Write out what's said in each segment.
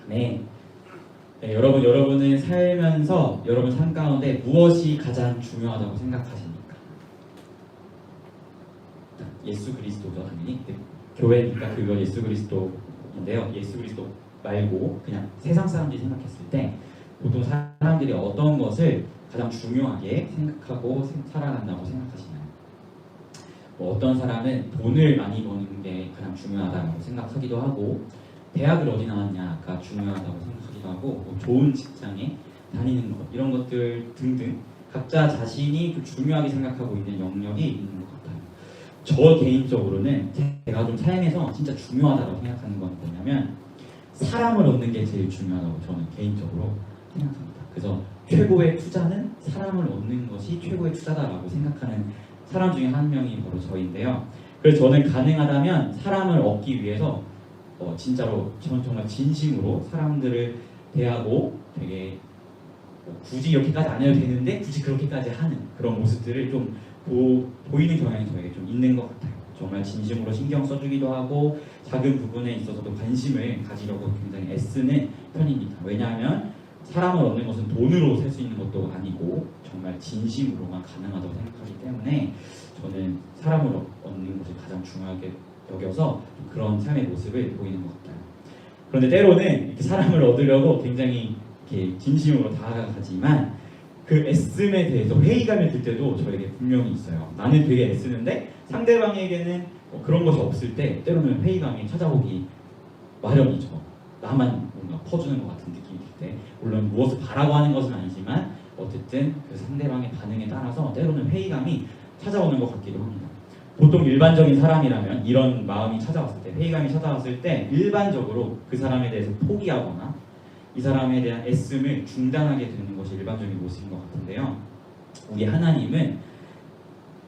네. 네, 여러분은 살면서 여러분 삶 가운데 무엇이 가장 중요하다고 생각하십니까? 예수 그리스도죠, 당연히. 네, 교회니까 그거 예수 그리스도인데요. 예수 그리스도 말고 그냥 세상 사람들이 생각했을 때 보통 사람들이 어떤 것을 가장 중요하게 생각하고 살아간다고 생각하시나요? 뭐 어떤 사람은 돈을 많이 버는 게 가장 중요하다고 생각하기도 하고, 대학을 어디 나왔냐가 중요하다고 생각하기도 하고, 뭐 좋은 직장에 다니는 것, 이런 것들 등등 각자 자신이 좀 중요하게 생각하고 있는 영역이 있는 것 같아요. 저 개인적으로는 제가 좀 삶에서 진짜 중요하다고 생각하는 건 뭐냐면, 사람을 얻는 게 제일 중요하다고 저는 개인적으로 생각합니다. 그래서 최고의 투자는 사람을 얻는 것이 최고의 투자다라고 생각하는 사람 중에 한 명이 바로 저인데요. 그래서 저는 가능하다면 사람을 얻기 위해서 진짜로 저는 정말 진심으로 사람들을 대하고 되게 굳이 이렇게까지 안 해도 되는데 굳이 그렇게까지 하는 그런 모습들을 좀 보이는 경향이 저에게 좀 있는 것 같아요. 정말 진심으로 신경 써주기도 하고 작은 부분에 있어서도 관심을 가지려고 굉장히 애쓰는 편입니다. 왜냐하면 사람을 얻는 것은 돈으로 살 수 있는 것도 아니고 정말 진심으로만 가능하다고 생각하기 때문에 저는 사람을 얻는 것을 가장 중요하게 여겨서 그런 삶의 모습을 보이는 것 같아요. 그런데 때로는 이렇게 사람을 얻으려고 굉장히 이렇게 진심으로 다가가지만 그 애씀에 대해서 회의감이 들 때도 저에게 분명히 있어요. 나는 되게 애쓰는데 상대방에게는 그런 것이 없을 때 때로는 회의감이 찾아오기 마련이죠. 나만 뭔가 퍼주는 것 같은 느낌이 들 때, 물론 무엇을 바라고 하는 것은 아니지만 어쨌든 그 상대방의 반응에 따라서 때로는 회의감이 찾아오는 것 같기도 합니다. 보통 일반적인 사람이라면 이런 마음이 찾아왔을 때, 회의감이 찾아왔을 때 일반적으로 그 사람에 대해서 포기하거나 이 사람에 대한 애씀을 중단하게 되는 것이 일반적인 모습인 것 같은데요. 우리 하나님은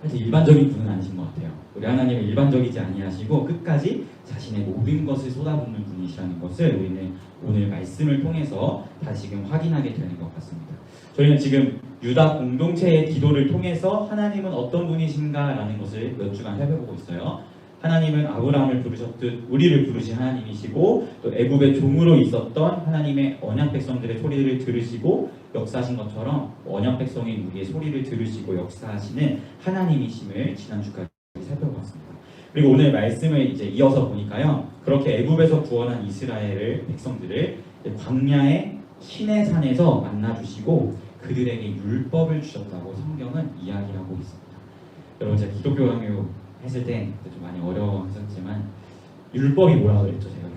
사실 일반적인 분은 아니신 것 같아요. 우리 하나님은 일반적이지 아니하시고 끝까지 자신의 모든 것을 쏟아붓는 분이시라는 것을 우리는 오늘 말씀을 통해서 다시금 확인하게 되는 것 같습니다. 저희는 지금 유다 공동체의 기도를 통해서 하나님은 어떤 분이신가라는 것을 몇 주간 살펴보고 있어요. 하나님은 아브라함을 부르셨듯 우리를 부르신 하나님이시고, 또 애굽의 종으로 있었던 하나님의 언약 백성들의 소리를 들으시고 역사하신 것처럼 언약 백성인 우리의 소리를 들으시고 역사하시는 하나님이심을 지난주까지 살펴봤습니다. 그리고 오늘 말씀을 이제 이어서 보니까요, 그렇게 애굽에서 구원한 이스라엘 백성들을 광야의 시내산에서 만나주시고 그들에게 율법을 주셨다고 성경은 이야기하고 있습니다. 여러분, 제가 기독교 강요 했을 때 좀 많이 어려웠었지만 율법이 뭐라고 그랬죠? 제가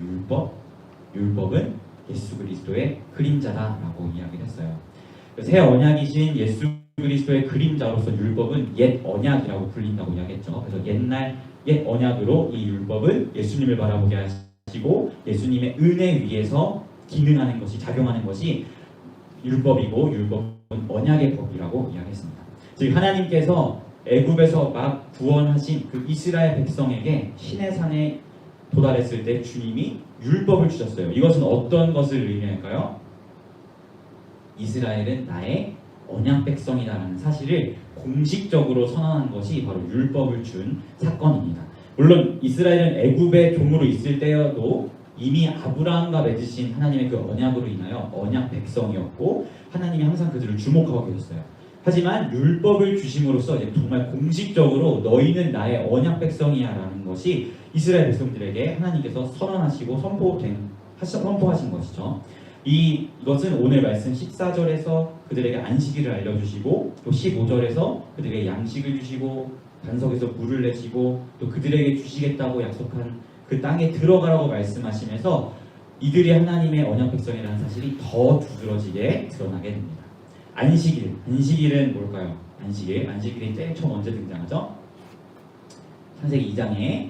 율법은 예수 그리스도의 그림자다라고 이야기를 했어요. 새 언약이신 예수 그리스도의 그림자로서 율법은 옛 언약이라고 불린다고 이야기했죠. 그래서 옛 언약으로 이 율법은 예수님을 바라보게 하시고 예수님의 은혜 위에서 기능하는 것이, 작용하는 것이 율법이고, 율법은 언약의 법이라고 이야기했습니다. 즉 하나님께서 애굽에서 막 구원하신 그 이스라엘 백성에게 시내산에 도달했을 때 주님이 율법을 주셨어요. 이것은 어떤 것을 의미할까요? 이스라엘은 나의 언약 백성이다라는 사실을 공식적으로 선언한 것이 바로 율법을 준 사건입니다. 물론 이스라엘은 애굽의 종으로 있을 때여도 이미 아브라함과 맺으신 하나님의 그 언약으로 인하여 언약 백성이었고 하나님이 항상 그들을 주목하고 계셨어요. 하지만 율법을 주심으로써 이제 정말 공식적으로 너희는 나의 언약 백성이야라는 것이 이스라엘 백성들에게 하나님께서 선언하시고 선포하신 것이죠. 이것은 오늘 말씀 14절에서 그들에게 안식일을 알려주시고, 또 15절에서 그들에게 양식을 주시고 반석에서 물을 내시고 또 그들에게 주시겠다고 약속한 그 땅에 들어가라고 말씀하시면서 이들이 하나님의 언약 백성이라는 사실이 더 두드러지게 드러나게 됩니다. 안식일은 뭘까요? 안식일이 제일 처음 언제 등장하죠? 창세기 2장에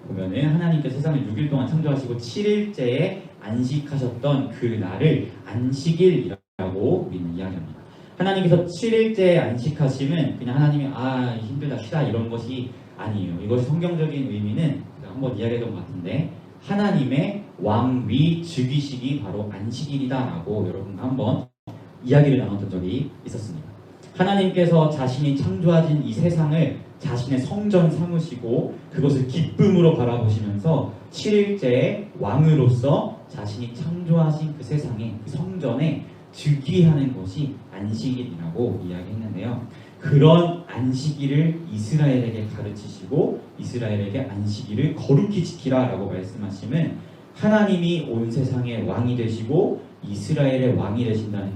보면은 하나님께서 세상을 6일 동안 창조하시고 7일째에 안식하셨던 그 날을 안식일이라고 우리는 이야기합니다. 하나님께서 7일째에 안식하심은 그냥 하나님이 힘들다 쉬다 이런 것이 아니에요. 이것이 성경적인 의미는 한번 이야기했던 것 같은데, 하나님의 왕위 즉위식이 바로 안식일이다라고 여러분과 한번 이야기를 나눴던 적이 있었습니다. 하나님께서 자신이 창조하신 이 세상을 자신의 성전 삼으시고 그것을 기쁨으로 바라보시면서 7일째에 왕으로서 자신이 창조하신 그 세상에, 그 성전에 즉위하는 것이 안식일이라고 이야기했는데요. 그런 안식일을 이스라엘에게 가르치시고 이스라엘에게 안식일을 거룩히 지키라라고 말씀하시면 하나님이 온 세상의 왕이 되시고 이스라엘의 왕이 되신다는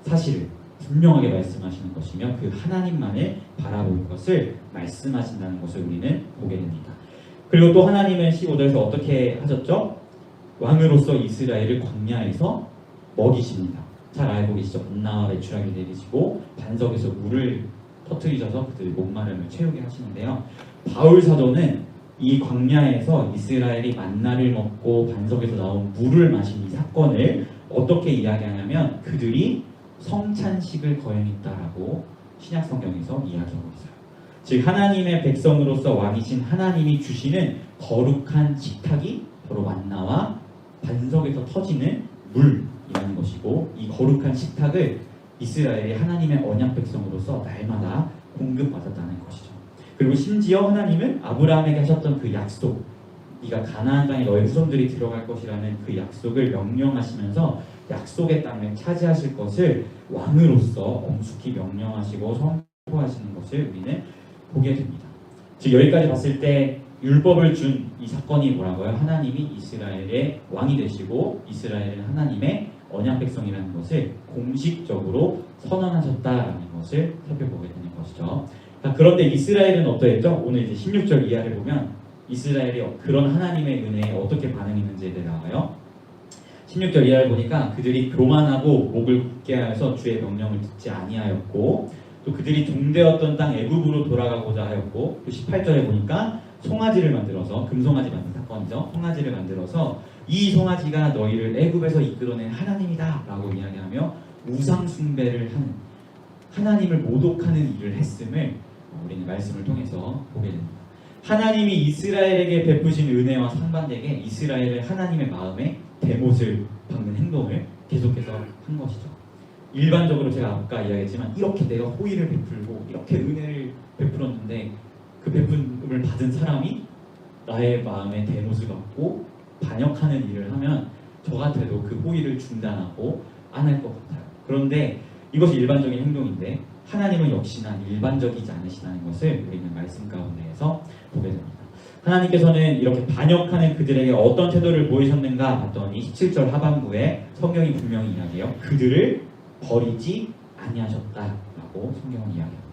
사실을 분명하게 말씀하시는 것이며 그 하나님만을 바라볼 것을 말씀하신다는 것을 우리는 보게 됩니다. 그리고 또 하나님은 15절에서 어떻게 하셨죠? 왕으로서 이스라엘을 광야에서 먹이십니다. 잘 알고 계시죠? 만나와 메추라기 내리시고 반석에서 물을 터뜨리셔서 그들 목마름을 채우게 하시는데요. 바울 사도는 이 광야에서 이스라엘이 만나를 먹고 반석에서 나온 물을 마신 이 사건을 어떻게 이야기하냐면 그들이 성찬식을 거행했다라고 신약 성경에서 이야기하고 있어요. 즉 하나님의 백성으로서 왕이신 하나님이 주시는 거룩한 식탁이 바로 만나와 반석에서 터지는 물이라는 것이고 이 거룩한 식탁을 이스라엘이 하나님의 언약 백성으로서 날마다 공급받았다는 것이죠. 그리고 심지어 하나님은 아브라함에게 하셨던 그 약속, 네가 가나안 땅에 너희 후손들이 들어갈 것이라는 그 약속을 명령하시면서 약속의 땅을 차지하실 것을 왕으로서 엄숙히 명령하시고 선포하시는 것을 우리는 보게 됩니다. 즉 여기까지 봤을 때 율법을 준 이 사건이 뭐라고요? 하나님이 이스라엘의 왕이 되시고 이스라엘은 하나님의 언약 백성이라는 것을 공식적으로 선언하셨다라는 것을 살펴보게 되는 것이죠. 그런데 이스라엘은 어떠했죠? 오늘 이제 16절 이하를 보면 이스라엘이 그런 하나님의 은혜에 어떻게 반응했는지에 대해 나와요. 16절 이하를 보니까 그들이 교만하고 목을 굳게 하여서 주의 명령을 듣지 아니하였고 또 그들이 종되었던 땅 애굽으로 돌아가고자 하였고 또 18절에 보니까 송아지를 만들어서 금송아지 만든 사건이죠. 송아지를 만들어서 이 송아지가 너희를 애굽에서 이끌어낸 하나님이다 라고 이야기하며 우상 숭배를 하는 하나님을 모독하는 일을 했음을 우리는 말씀을 통해서 보게 됩니다. 하나님이 이스라엘에게 베푸신 은혜와 상반되게 이스라엘을 하나님의 마음에 대못을 박는 행동을 계속해서 한 것이죠. 일반적으로 제가 아까 이야기했지만 이렇게 내가 호의를 베풀고 이렇게 은혜를 베풀었는데 그 베품을 받은 사람이 나의 마음에 대못을 받고 반역하는 일을 하면 저 같아도 그 호의를 중단하고 안 할 것 같아요. 그런데 이것이 일반적인 행동인데 하나님은 역시나 일반적이지 않으시다는 것을 우리는 말씀 가운데에서 보게 됩니다. 하나님께서는 이렇게 반역하는 그들에게 어떤 태도를 보이셨는가 봤더니 17절 하반부에 성경이 분명히 이야기해요. 그들을 버리지 아니하셨다라고 성경은 이야기합니다.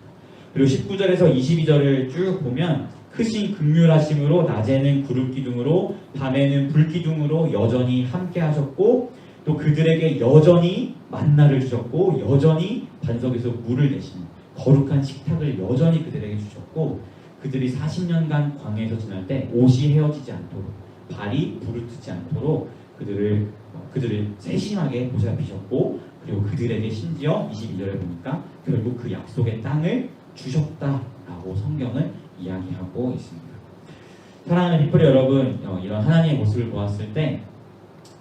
그리고 19절에서 22절을 쭉 보면 크신 긍휼하심으로 낮에는 구름 기둥으로 밤에는 불 기둥으로 여전히 함께 하셨고 또 그들에게 여전히 만나를 주셨고 여전히 반석에서 물을 내시는 거룩한 식탁을 여전히 그들에게 주셨고 그들이 40년간 광야에서 지날 때 옷이 헤어지지 않도록 발이 부르트지 않도록 그들을 세심하게 보살피셨고 그리고 그들에게 심지어 22절에 보니까 결국 그 약속의 땅을 주셨다라고 성경은 이야기하고 있습니다. 사랑하는 피플 여러분, 이런 하나님의 모습을 보았을 때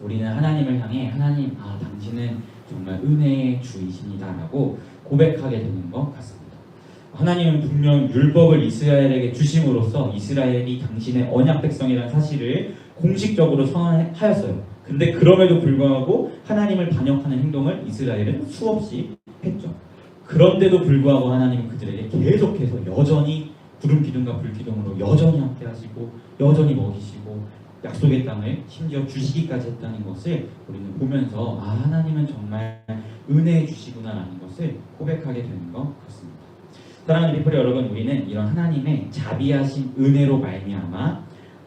우리는 하나님을 향해 하나님, 당신은 정말 은혜의 주이십니다라고 고백하게 되는 것 같습니다. 하나님은 분명 율법을 이스라엘에게 주심으로써 이스라엘이 당신의 언약 백성이라는 사실을 공식적으로 선언하였어요. 근데 그럼에도 불구하고 하나님을 반역하는 행동을 이스라엘은 수없이 했죠. 그런데도 불구하고 하나님은 그들에게 계속해서 여전히 구름 기둥과 불 기둥으로 여전히 함께 하시고 여전히 먹이시고 약속의 땅을 심지어 주시기까지 했다는 것을 우리는 보면서 하나님은 정말 은혜해 주시구나라는 것을 고백하게 되는 것 같습니다. 사랑하는 피플 여러분, 우리는 이런 하나님의 자비하신 은혜로 말미암아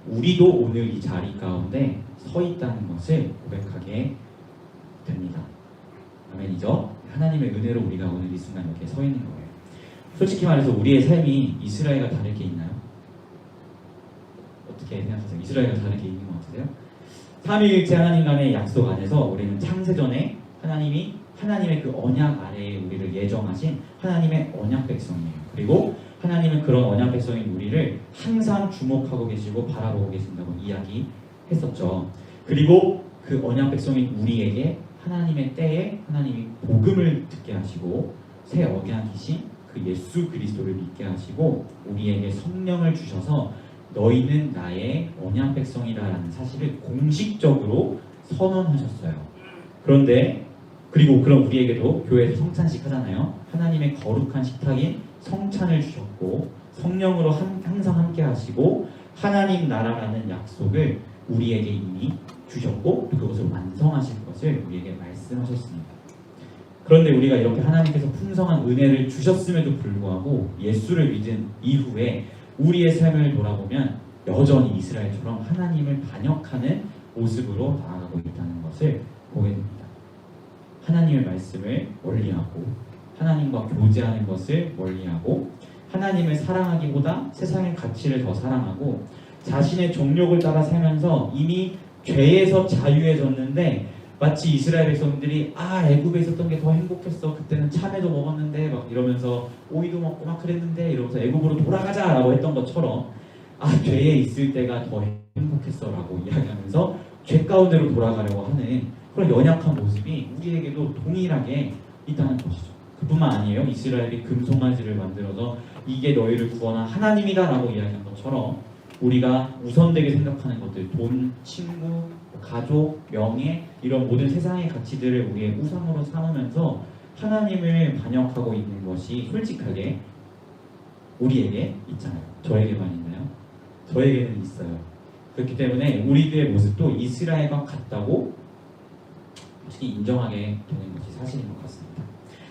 우리도 오늘 이 자리 가운데 서 있다는 것을 고백하게 됩니다. 아멘이죠? 하나님의 은혜로 우리가 오늘 이 순간 이렇게 서 있는 거예요. 솔직히 말해서 우리의 삶이 이스라엘과 다를 게 있나요? 어떻게 생각하세요? 이스라엘과 다르게 있는 것 같으세요? 삼위일체 하나님 간의 약속 안에서 우리는 창세전에 하나님의 그 언약 아래에 우리를 예정하신 하나님의 언약 백성이에요. 그리고 하나님은 그런 언약 백성인 우리를 항상 주목하고 계시고 바라보고 계신다고 이야기했었죠. 그리고 그 언약 백성인 우리에게 하나님의 때에 하나님이 복음을 듣게 하시고 새 언약이신 그 예수 그리스도를 믿게 하시고 우리에게 성령을 주셔서 너희는 나의 언약 백성이다라는 사실을 공식적으로 선언하셨어요. 그런데 그리고 그럼 우리에게도 교회에서 성찬식 하잖아요. 하나님의 거룩한 식탁인 성찬을 주셨고 성령으로 항상 함께 하시고 하나님 나라라는 약속을 우리에게 이미 주셨고 또 그것을 완성하실 것을 우리에게 말씀하셨습니다. 그런데 우리가 이렇게 하나님께서 풍성한 은혜를 주셨음에도 불구하고 예수를 믿은 이후에 우리의 삶을 돌아보면 여전히 이스라엘처럼 하나님을 반역하는 모습으로 나아가고 있다는 것을 보게 됩니다. 하나님의 말씀을 멀리하고 하나님과 교제하는 것을 멀리하고 하나님을 사랑하기보다 세상의 가치를 더 사랑하고 자신의 정욕을 따라 살면서 이미 죄에서 자유해졌는데 마치 이스라엘 백성들이 애굽에 있었던 게 더 행복했어. 그때는 참외도 먹었는데 막 이러면서 오이도 먹고 막 그랬는데 이러면서 애굽으로 돌아가자라고 했던 것처럼 죄에 있을 때가 더 행복했어라고 이야기하면서 죄 가운데로 돌아가려고 하는 그런 연약한 모습이 우리에게도 동일하게 있다는 것이죠. 그뿐만 아니에요. 이스라엘이 금송아지를 만들어서 이게 너희를 구원한 하나님이다라고 이야기한 것처럼 우리가 우선되게 생각하는 것들, 돈, 친구, 가족, 명예 이런 모든 세상의 가치들을 우리의 우상으로 삼으면서 하나님을 반역하고 있는 것이 솔직하게 우리에게 있잖아요. 저에게만 있나요? 저에게는 있어요. 그렇기 때문에 우리들의 모습도 이스라엘과 같다고 솔직히 인정하게 되는 것이 사실인 것 같습니다.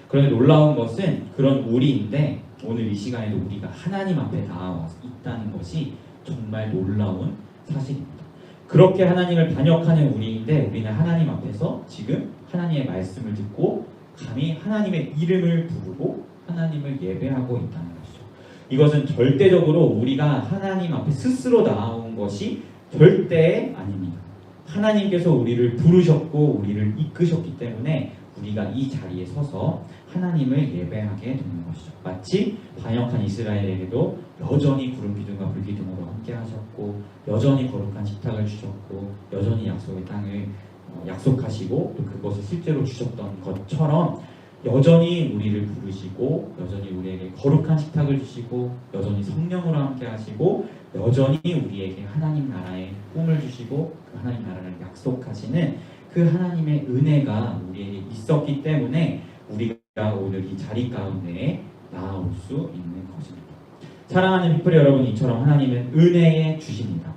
그런데 놀라운 것은 그런 우리인데 오늘 이 시간에도 우리가 하나님 앞에 나와 있다는 것이 정말 놀라운 사실입니다. 그렇게 하나님을 반역하는 우리인데 우리는 하나님 앞에서 지금 하나님의 말씀을 듣고 감히 하나님의 이름을 부르고 하나님을 예배하고 있다는 것이죠. 이것은 절대적으로 우리가 하나님 앞에 스스로 나온 것이 절대 아닙니다. 하나님께서 우리를 부르셨고 우리를 이끄셨기 때문에 우리가 이 자리에 서서 하나님을 예배하게 되는 것이죠. 마치 반역한 이스라엘에게도 여전히 구름 기둥과 불 기둥으로 함께 하셨고 여전히 거룩한 식탁을 주셨고 여전히 약속의 땅을 약속하시고 또 그것을 실제로 주셨던 것처럼 여전히 우리를 부르시고 여전히 우리에게 거룩한 식탁을 주시고 여전히 성령으로 함께 하시고 여전히 우리에게 하나님 나라의 꿈을 주시고 그 하나님 나라를 약속하시는 그 하나님의 은혜가 우리에게 있었기 때문에 우리가 오늘 이 자리 가운데에 나아올 수 있는 것입니다. 사랑하는 피플 여러분, 이처럼 하나님은 은혜의 주십니다.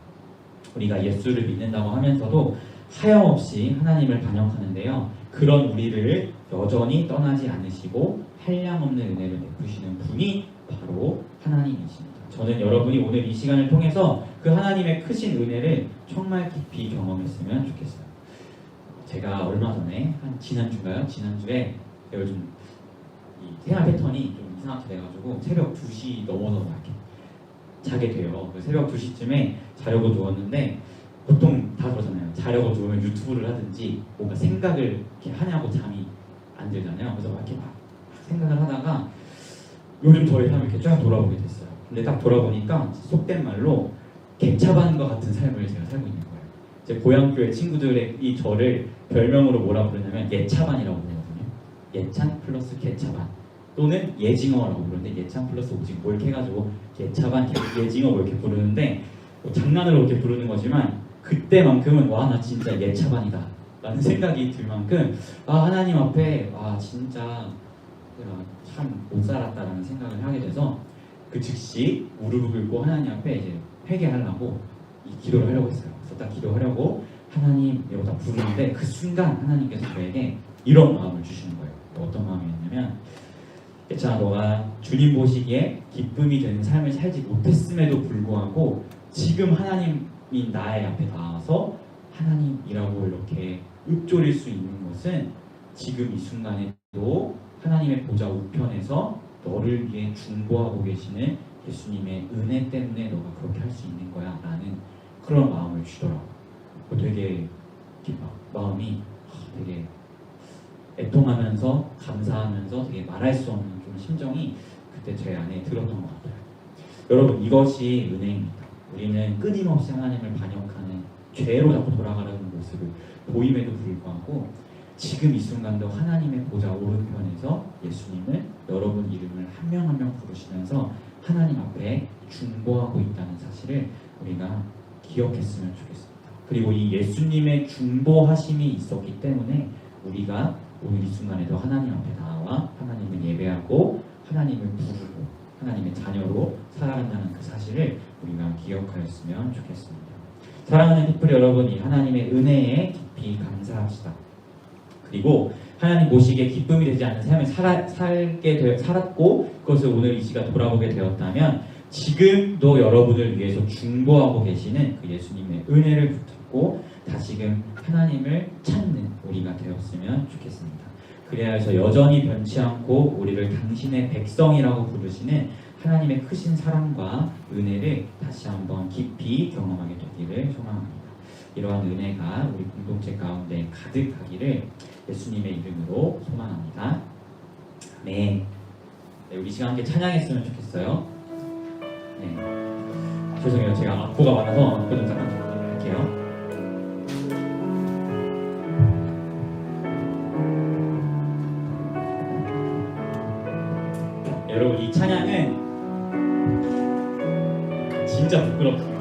우리가 예수를 믿는다고 하면서도 하염없이 하나님을 반역하는데요. 그런 우리를 여전히 떠나지 않으시고 한량없는 은혜를 베푸시는 분이 바로 하나님이십니다. 저는 여러분이 오늘 이 시간을 통해서 그 하나님의 크신 은혜를 정말 깊이 경험했으면 좋겠어요. 제가 얼마 전에 지난주에 제가 요즘 이 생활 패턴이 좀 이상하게 돼가지고 새벽 2시 넘어서 이렇게 자게 돼요. 새벽 2시쯤에 자려고 누웠는데 보통 다 그러잖아요. 자려고 누우면 유튜브를 하든지 뭔가 생각을 이렇게 하냐고 잠이 안 들잖아요. 그래서 막 이렇게 막 생각을 하다가 요즘 저희 삶을 이렇게 쫙 돌아보게 됐어요. 근데 딱 돌아보니까 속된 말로 개차반과 같은 삶을 제가 살고 있는 거예요. 제 고향교회 친구들의 이 저를 별명으로 뭐라 부르냐면 예차반이라고 부르거든요. 예찬 플러스 개차반 또는 예징어라고 부르는데 예찬 플러스 오징어 뭐 이렇게 해가지고 예차반, 예징어 뭐 이렇게 부르는데 뭐 장난으로 이렇게 부르는 거지만 그때만큼은 와 나 진짜 예차반이다 라는 생각이 들 만큼 하나님 앞에 진짜 내가 참 못 살았다라는 생각을 하게 돼서 그 즉시 무릎을 꿇고 하나님 앞에 이제 회개하려고 기도를 하려고 했어요. 그래서 딱 기도하려고 하나님 이러고 딱 부르는데 그 순간 하나님께서 저에게 이런 마음을 주시는 거예요. 어떤 마음이었냐면 예찬아, 너가 주님 보시기에 기쁨이 되는 삶을 살지 못했음에도 불구하고 지금 하나님이 나의 앞에 나와서 하나님이라고 이렇게 읊조릴 수 있는 것은 지금 이 순간에도 하나님의 보좌 우편에서 너를 위해 중보하고 계시는 예수님의 은혜 때문에 너가 그렇게 할 수 있는 거야 라는 그런 마음을 주더라고요. 되게 이렇게 막 마음이 되게 애통하면서 감사하면서 되게 말할 수 없는 좀 심정이 그때 제 안에 들었던 것 같아요. 여러분, 이것이 은혜입니다. 우리는 끊임없이 하나님을 반역하는 죄로 자꾸 돌아가려는 모습을 보임에도 불구하고 지금 이 순간도 하나님의 보좌 오른편에서 예수님을 여러분 이름을 한 명 한 명 부르시면서 하나님 앞에 중보하고 있다는 사실을 우리가 기억했으면 좋겠습니다. 그리고 이 예수님의 중보하심이 있었기 때문에 우리가 오늘 이 순간에도 하나님 앞에 나와 하나님을 예배하고 하나님을 부르고 하나님의 자녀로 살아간다는 그 사실을 우리가 기억하였으면 좋겠습니다. 사랑하는 피플 여러분, 이 하나님의 은혜에 깊이 감사합시다. 그리고 하나님 보시기에 기쁨이 되지 않는 삶을 살았고 그것을 오늘 이 시간 돌아보게 되었다면 지금도 여러분을 위해서 중보하고 계시는 그 예수님의 은혜를 붙잡고 다시금 하나님을 찾는 우리가 되었으면 좋겠습니다. 그래야 해서 여전히 변치 않고 우리를 당신의 백성이라고 부르시는 하나님의 크신 사랑과 은혜를 다시 한번 깊이 경험하게 되기를 소망합니다. 이러한 은혜가 우리 공동체 가운데 가득하기를 예수님의 이름으로 소망합니다. 네, 우리 시간 함께 찬양했으면 좋겠어요. 네, 죄송해요. 제가 악보가 많아서 악보 좀 잠깐 할게요. 여러분, 이 찬양은 진짜 부끄럽지만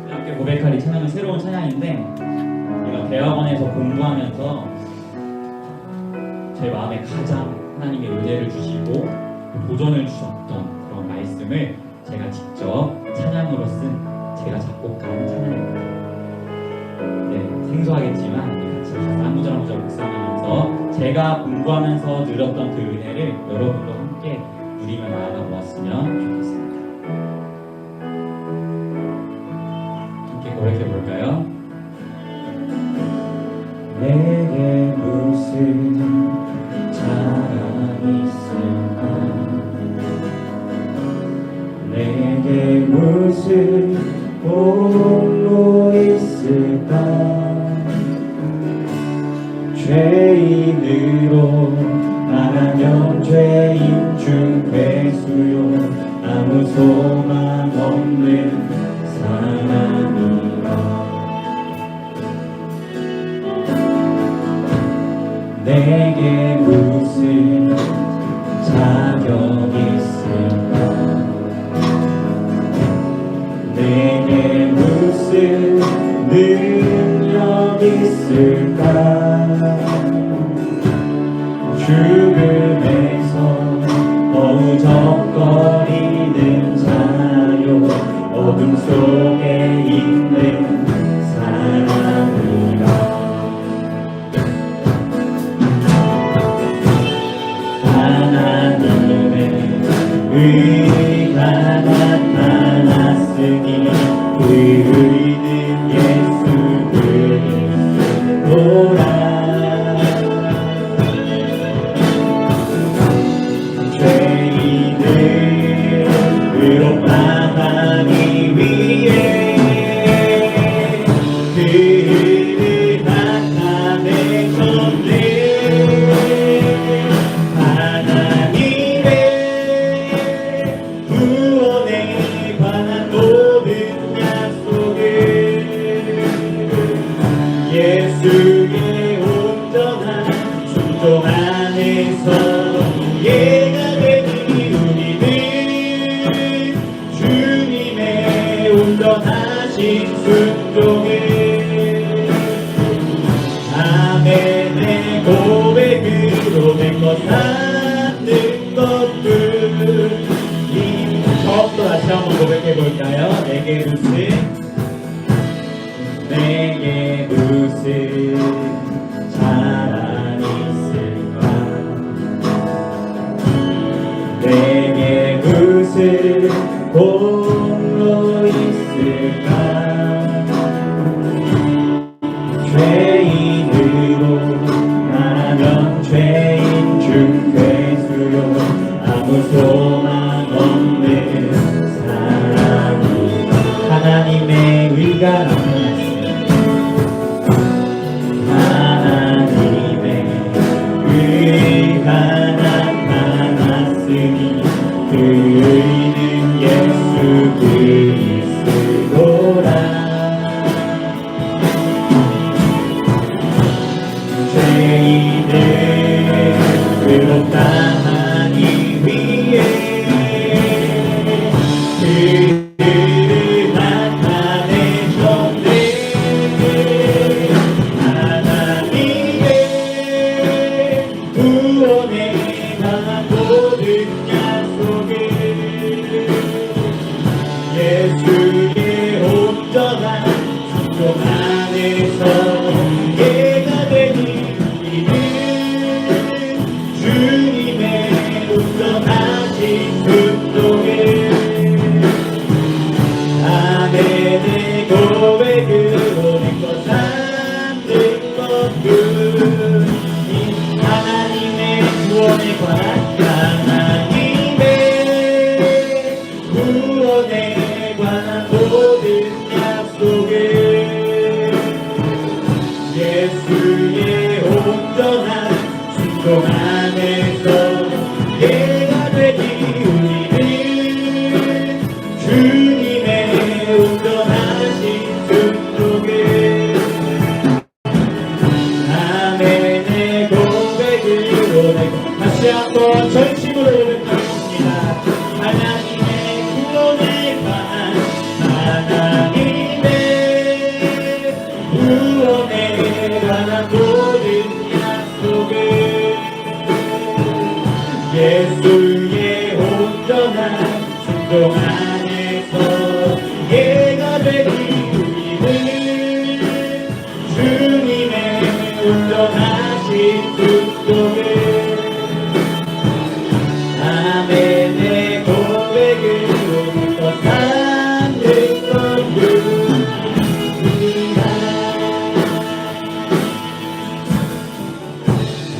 함께 고백할 이 찬양은 새로운 찬양인데 제가 대학원에서 공부하면서 제 마음에 가장 하나님의 은혜를 주시고 도전을 주셨던 그런 말씀을 제가 직접 찬양으로 쓴 제가 작곡한 찬양입니다. 네, 생소하겠지만 같이 한 구절 한 구절 묵상하면서 제가 공부하면서 누렸던 그 은혜를 여러분도 함께 누리며 나아가 보았으면 좋겠습니다. 함께 고백해 볼까요? 내게 무슨 자랑이 있을까? 내게 무슨 공로 있을까? 죄인으로 말하면 죄인 중 괴수요 아무 소망 없는 사람이라. 내게 무슨 자격 있을까? 내게 무슨 능력 있을까? 죽음에서 어우적거리는 자요 어둠 속에 있는 사람이라. 하나님의 의가 나타났으니 그 의는 예수 그리스도라. 죄인을 의롭다하기 위해 그 의를 나타내셨네. 하나님의 구원에 관한 모든 약속을 예수의 온전한 순종 안에서 이해가 되니 우리는 주님의 온전하신 순종을 아멘의 고백으로 된 것 사는 것뿐. 처음부터 다시 한번 고백해 볼까요? 내게 무슨 자랑이 있을까? 내게 무슨 공로 있을까? 죄인으로 말하면 죄인 중 괴수요 아무 소망 없는 사람이. 하나님의 의가 나타났으니 하나님의 의가 나타났으니 그 의는 예수 그리스도라. 하나님의 구원에 관한 모든 약속을 예수의 온전한 순종 안에서 예가 되기 우리는 주님의 온전하신 순종을 아멘의 고백으로 믿고 사는 것뿐이다.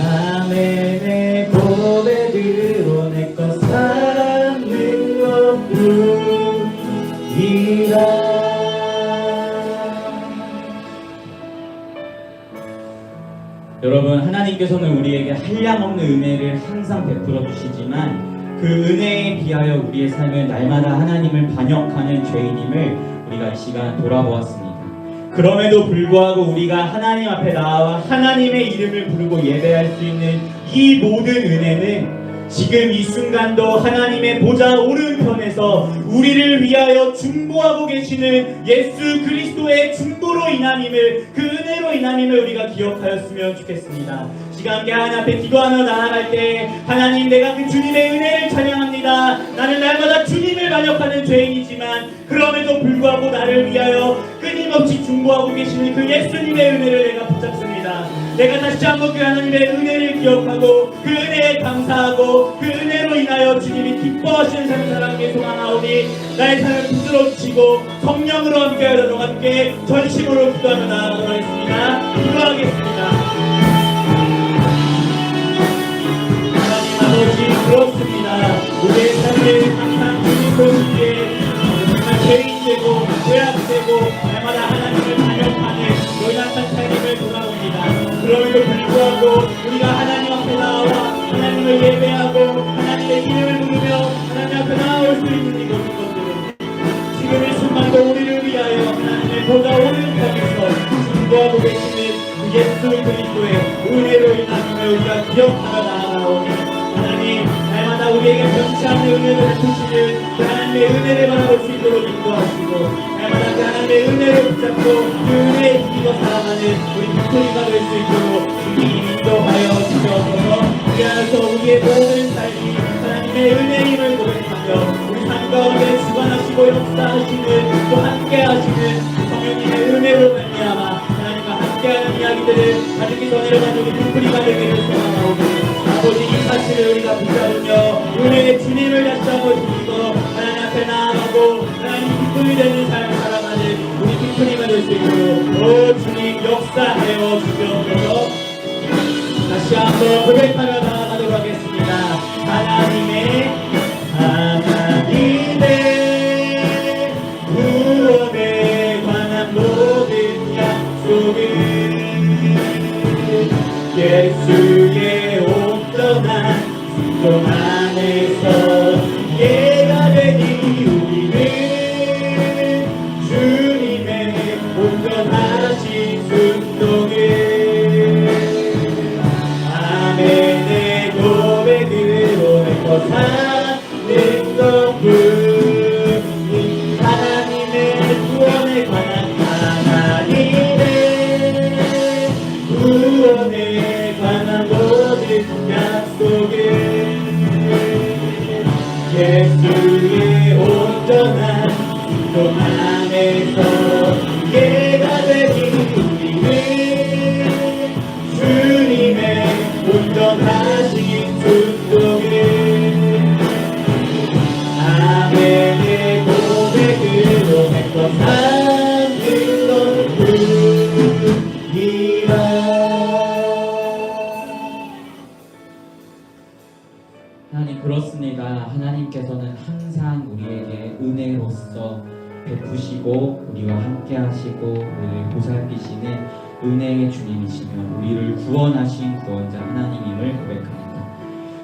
아멘의 고백으로 내꺼 사는 것뿐이다. 여러분, 하나님께서는 우리에게 한량없는 은혜를 항상 베풀어 주시지만 그 은혜에 비하여 우리의 삶은 날마다 하나님을 반역하는 죄인임을 우리가 이 시간 돌아보았습니다. 그럼에도 불구하고 우리가 하나님 앞에 나와 하나님의 이름을 부르고 예배할 수 있는 이 모든 은혜는 지금 이 순간도 하나님의 보좌 오른편에서 우리를 위하여 중보하고 계시는 예수 그리스도의 중보로 인함임을, 그 은혜로 인함임을 우리가 기억하였으면 좋겠습니다. 시간 함께 하나님 앞에 기도하며 나아갈 때 하나님, 내가 그 주님의 은혜를 찬양합니다. 나는 날마다 주님을 반역하는 죄인이지만 그럼에도 불구하고 나를 위하여 끊임없이 중보하고 계시는 그 예수님의 은혜를 내가 붙잡습니다. 내가 다시 한번 그 하나님의 은혜를 기억하고 그 은혜에 감사하고 그 은혜로 인하여 주님이 기뻐하시는 삶을 살아가게 소망하오니 나의 삶을 붙들어 주시고 성령으로 함께하여 함께 전심으로 기도하며 나아가도록 하겠습니다. 기도하겠습니다. 하나님 아버지, 그렇습니다. 우리의 삶을 항상 주님 보시기에 정말 죄인되고 죄악되고 날마다 하나님을 반역하는 연약한 삶을 돌아옵니다. 그럼에도 불구하고 우리가 하나님 앞에 나와 하나님을 예배하고 하나님의 이름을 부르며 하나님 앞에 나올 수 있는 이것은 것들은 지금 이 순간도 우리를 위하여 하나님의 보좌 오른편에서 중보하고 계시는 그 예수 그리스도의 은혜로 인함을 우리가 기억하며 나아가오니 하나님, 날마다 우리에게 변치 않는 은혜를 베푸시는 그 하나님의 은혜를 바라볼 수 있도록 인도하시고 날마다 그 하나님의 은혜를 붙잡고 그 은혜에 힘입어 살아가는 우리 빅토리가 될 수 있도록 주님이 인도하여 주셔서 우리 안에서 우리의 모든 삶이 하나님의 은혜임을 고백하며 우리 삶 가운데 주관하시고 역사하시는 또 함께하시는 성령님의 은혜로 말미암아 하나님과 함께하는 이야기들을 가지기 전에 가지고 우리 빅토리가 되기를 소망하오니 아버지, 이 사실을 우리가 붙잡으며 은혜의 주님을 다시 한번 드리고 하나님 앞에 나아가고 하나님 기쁨이 되는 삶을 살아가는 우리 빅토리가 될 수 있도록 오 주님 역사하여 주시옵소서. 다시 한번 고백하며 나아가도록 하겠습니다. 하나님의 구원에 관한 모든 약속을 예수의 온전한 순종 안에서 예가 되니 우리는 주님의 온전하신 순종을 아멘의 고백으로 내꺼 사는 것뿐 하나님의 구원에 관한 하나님의 구원에 관한 모든 약속을 예수의 온전한 순종 안에서 예가 되기 우리는 주님의 온전하신 순종을 아멘의 고백으로 내꺼 사는 것뿐이라. 하나님, 그렇습니다. 하나님께서는 항상 우리에게 은혜로서 베푸시고 우리와 함께 하시고 우리를 보살피시는 은혜의 주님이시며 우리를 구원하신 구원자 하나님임을 고백합니다.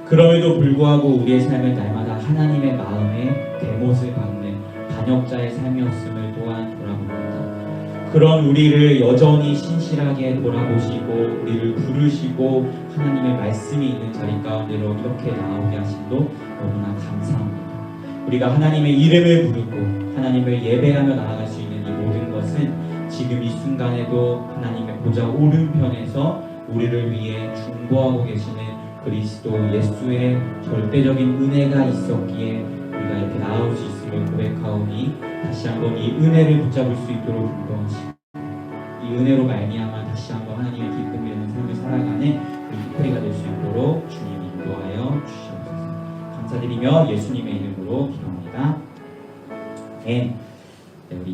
그럼에도 불구하고 우리의 삶은 날마다 하나님의 마음에 대못을 박는 반역자의 삶이었음을 또한 돌아봅니다. 그런 우리를 여전히 신실하게 돌아보시고 우리를 부르시고 하나님의 말씀이 있는 자리 가운데로 이렇게 나오게 하심도 너무나 감사합니다. 우리가 하나님의 이름을 부르고 하나님을 예배하며 나아갈 수 있는 이 모든 것은 지금 이 순간에도 하나님의 보좌 오른편에서 우리를 위해 중보하고 계시는 그리스도 예수의 절대적인 은혜가 있었기에 우리가 이렇게 나아올 수 있음을 고백하오니 다시 한번 이 은혜를 붙잡을 수 있도록 인도하시고 이 은혜로 말미암아 다시 한번 하나님의 기쁨이 되는 삶을 살아가는 우리 히프리가 될 수 있도록 주님 인도하여 주시옵소서. 감사드리며 예수님의 이름으로 기도합니다. 아멘.